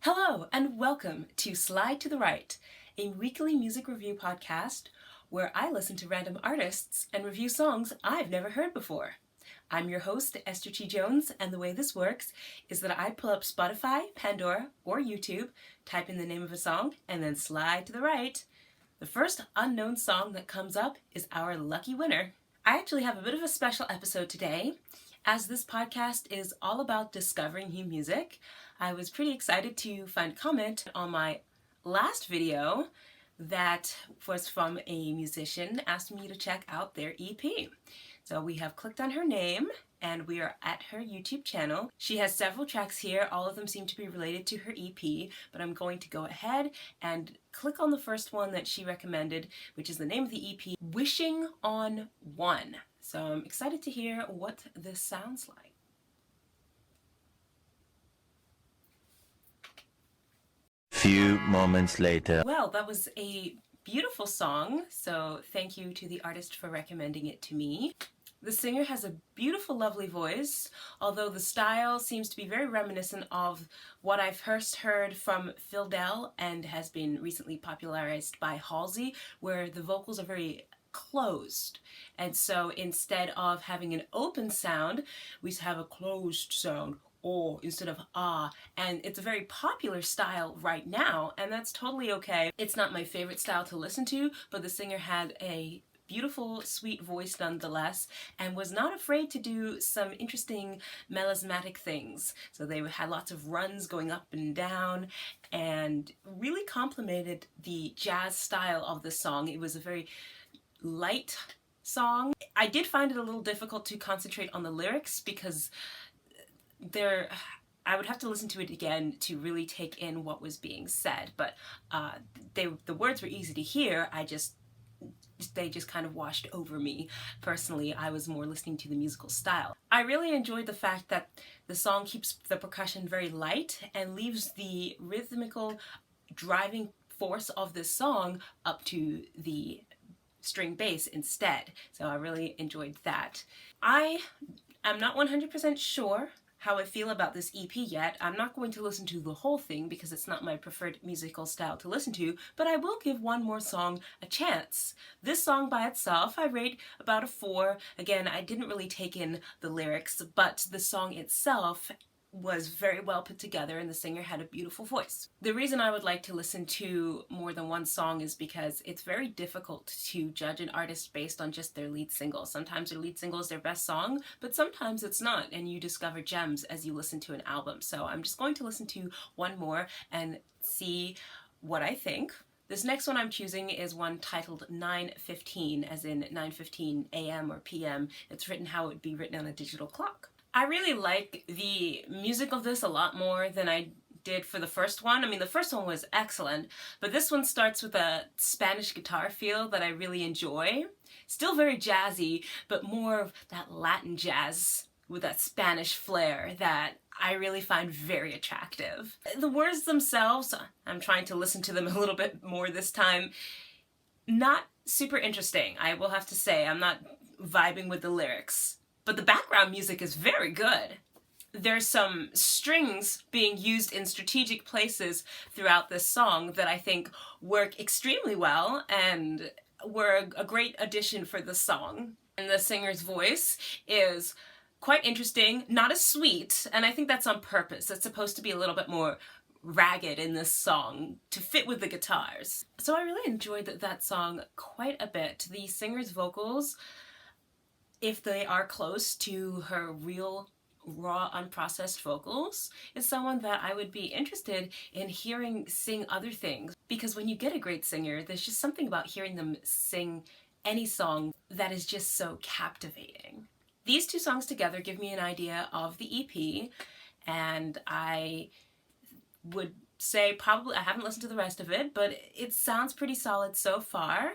Hello and welcome to Slide to the Right, a weekly music review podcast where I listen to random artists and review songs I've never heard before. I'm your host, Esther T. Jones, and the way this works is that I pull up Spotify, Pandora, or YouTube, type in the name of a song, and then slide to the right. The first unknown song that comes up is our lucky winner. I actually have a bit of a special episode today. As this podcast is all about discovering new music, I was pretty excited to find a comment on my last video that was from a musician asking me to check out their EP. So we have clicked on her name and we are at her YouTube channel. She has several tracks here. All of them seem to be related to her EP, but I'm going to go ahead and click on the first one that she recommended, which is the name of the EP, Wishing on One. So I'm excited to hear what this sounds like. Few moments later. Well, that was a beautiful song, so thank you to the artist for recommending it to me. The singer has a beautiful, lovely voice, although the style seems to be very reminiscent of what I've first heard from Phil Dell and has been recently popularized by Halsey, where the vocals are very closed. And so instead of having an open sound, we have a closed sound, or instead of ah, and it's a very popular style right now, and that's totally okay. It's not my favorite style to listen to, but the singer had a beautiful, sweet voice nonetheless, and was not afraid to do some interesting melismatic things. So they had lots of runs going up and down, and really complimented the jazz style of the song. It was a very light song. I did find it a little difficult to concentrate on the lyrics because I would have to listen to it again to really take in what was being said, but the words were easy to hear. They just kind of washed over me. Personally, I was more listening to the musical style. I really enjoyed the fact that the song keeps the percussion very light and leaves the rhythmical driving force of this song up to the string bass instead. So I really enjoyed that. I am not 100% sure how I feel about this EP yet. I'm not going to listen to the whole thing because it's not my preferred musical style to listen to, but I will give one more song a chance. This song by itself I rate about a 4. Again, I didn't really take in the lyrics, but the song itself was very well put together and the singer had a beautiful voice. The reason I would like to listen to more than one song is because it's very difficult to judge an artist based on just their lead single. Sometimes their lead single is their best song, but sometimes it's not, and you discover gems as you listen to an album. So I'm just going to listen to one more and see what I think. This next one I'm choosing is one titled 9:15, as in 9:15 a.m. or p.m. It's written how it would be written on a digital clock. I really like the music of this a lot more than I did for the first one. I mean, the first one was excellent, but this one starts with a Spanish guitar feel that I really enjoy. Still very jazzy, but more of that Latin jazz with that Spanish flair that I really find very attractive. The words themselves, I'm trying to listen to them a little bit more this time, not super interesting, I will have to say. I'm not vibing with the lyrics. But the background music is very good. There's some strings being used in strategic places throughout this song that I think work extremely well and were a great addition for the song. And the singer's voice is quite interesting, not as sweet, and I think that's on purpose. It's supposed to be a little bit more ragged in this song to fit with the guitars. So I really enjoyed that song quite a bit. The singer's vocals, if they are close to her real, raw, unprocessed vocals, is someone that I would be interested in hearing sing other things. Because when you get a great singer, there's just something about hearing them sing any song that is just so captivating. These two songs together give me an idea of the EP, and I would say probably, I haven't listened to the rest of it, but it sounds pretty solid so far.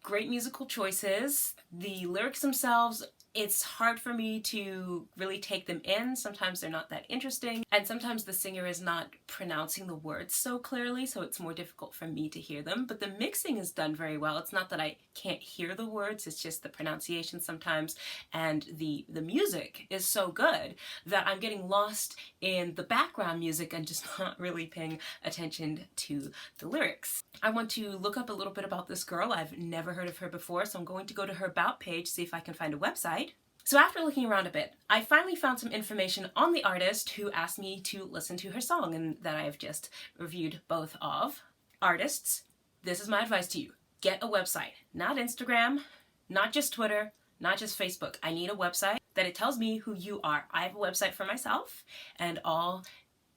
Great musical choices. The lyrics themselves it's hard for me to really take them in. Sometimes they're not that interesting, and sometimes the singer is not pronouncing the words so clearly, so it's more difficult for me to hear them. But the mixing is done very well. It's not that I can't hear the words, it's just the pronunciation sometimes, and the music is so good that I'm getting lost in the background music and just not really paying attention to the lyrics. I want to look up a little bit about this girl. I've never heard of her before, so I'm going to go to her About page, see if I can find a website. So after looking around a bit, I finally found some information on the artist who asked me to listen to her song and that I have just reviewed both of. Artists, this is my advice to you. Get a website. Not Instagram, not just Twitter, not just Facebook. I need a website that it tells me who you are. I have a website for myself, and all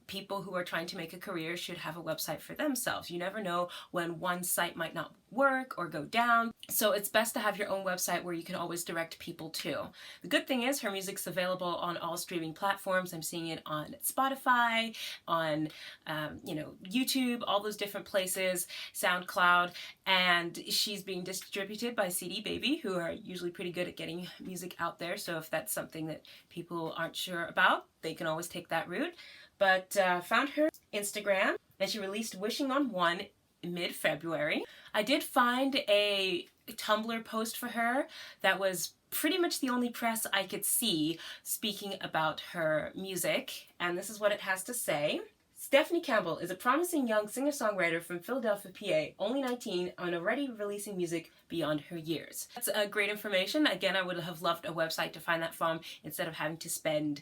people who are trying to make a career should have a website for themselves. You never know when one site might not work or go down, so it's best to have your own website where you can always direct people to. The good thing is her music's available on all streaming platforms. I'm seeing it on Spotify, on YouTube, all those different places, SoundCloud, and she's being distributed by CD Baby, who are usually pretty good at getting music out there, so if that's something that people aren't sure about, they can always take that route. But found her Instagram, and she released Wishing on One mid-February. I did find a Tumblr post for her that was pretty much the only press I could see speaking about her music, and this is what it has to say. Stephanie Campbell is a promising young singer-songwriter from Philadelphia, PA, only 19 and already releasing music beyond her years. That's great information. Again, I would have loved a website to find that from instead of having to spend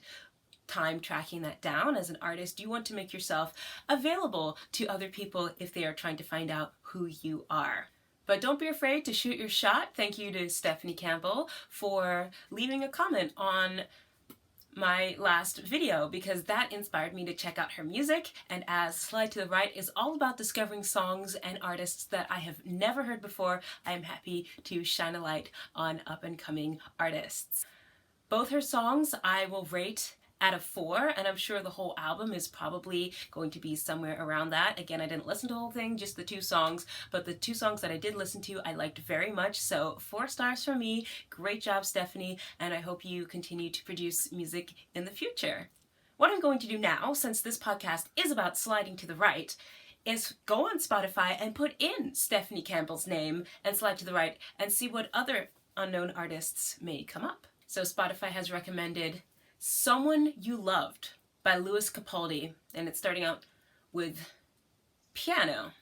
time tracking that down. As an artist, you want to make yourself available to other people if they are trying to find out who you are. But don't be afraid to shoot your shot. Thank you to Stephanie Campbell for leaving a comment on my last video, because that inspired me to check out her music. And as Slide to the Right is all about discovering songs and artists that I have never heard before, I am happy to shine a light on up-and-coming artists. Both her songs I will rate out of 4, and I'm sure the whole album is probably going to be somewhere around that. Again, I didn't listen to the whole thing, just the 2 songs, but the 2 songs that I did listen to I liked very much, so 4 stars for me. Great job, Stephanie, and I hope you continue to produce music in the future. What I'm going to do now, since this podcast is about sliding to the right, is go on Spotify and put in Stephanie Campbell's name and slide to the right and see what other unknown artists may come up. So Spotify has recommended Someone You Loved by Louis Capaldi, and it's starting out with piano.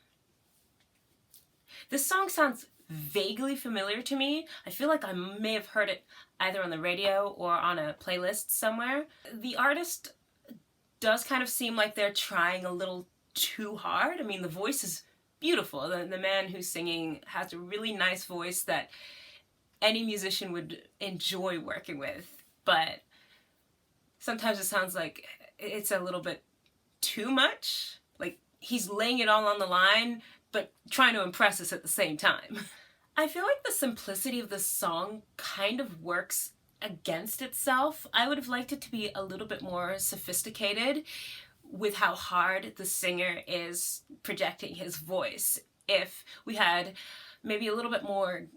This song sounds vaguely familiar to me. I feel like I may have heard it either on the radio or on a playlist somewhere. The artist does kind of seem like they're trying a little too hard. I mean, the voice is beautiful. The man who's singing has a really nice voice that any musician would enjoy working with, but sometimes it sounds like it's a little bit too much. Like he's laying it all on the line, but trying to impress us at the same time. I feel like the simplicity of the song kind of works against itself. I would have liked it to be a little bit more sophisticated with how hard the singer is projecting his voice. If we had maybe a little bit more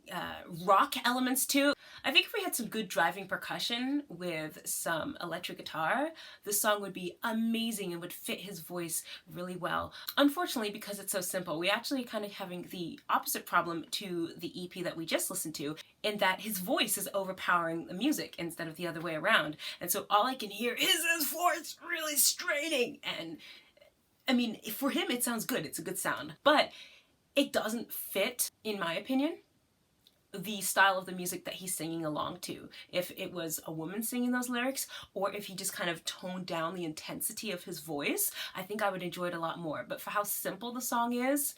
rock elements too. I think if we had some good driving percussion with some electric guitar, the song would be amazing and would fit his voice really well. Unfortunately, because it's so simple, we actually kind of having the opposite problem to the EP that we just listened to, in that his voice is overpowering the music instead of the other way around. And so all I can hear is his voice really straining. And I mean, for him it sounds good, it's a good sound, but it doesn't fit, in my opinion, the style of the music that he's singing along to. If it was a woman singing those lyrics, or if he just kind of toned down the intensity of his voice, I think I would enjoy it a lot more. But for how simple the song is,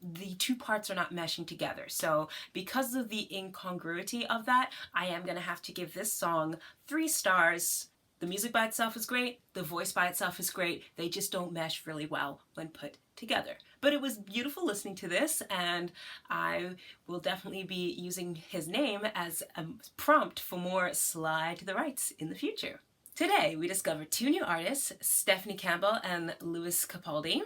the 2 parts are not meshing together. So because of the incongruity of that, I am going to have to give this song 3 stars. The music by itself is great, the voice by itself is great, they just don't mesh really well when put together. But it was beautiful listening to this, and I will definitely be using his name as a prompt for more Slide to the Rights in the future. Today we discovered 2 new artists, Stephanie Campbell and Louis Capaldi.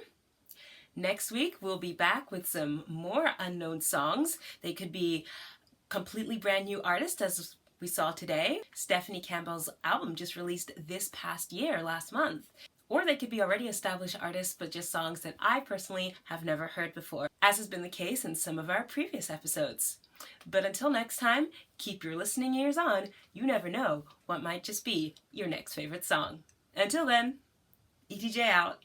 Next week we'll be back with some more unknown songs. They could be completely brand new artists, as We saw today Stephanie Campbell's album just released this past year, last month. Or they could be already established artists, but just songs that I personally have never heard before, as has been the case in some of our previous episodes. But until next time, keep your listening ears on. You never know what might just be your next favorite song. Until then, ETJ out.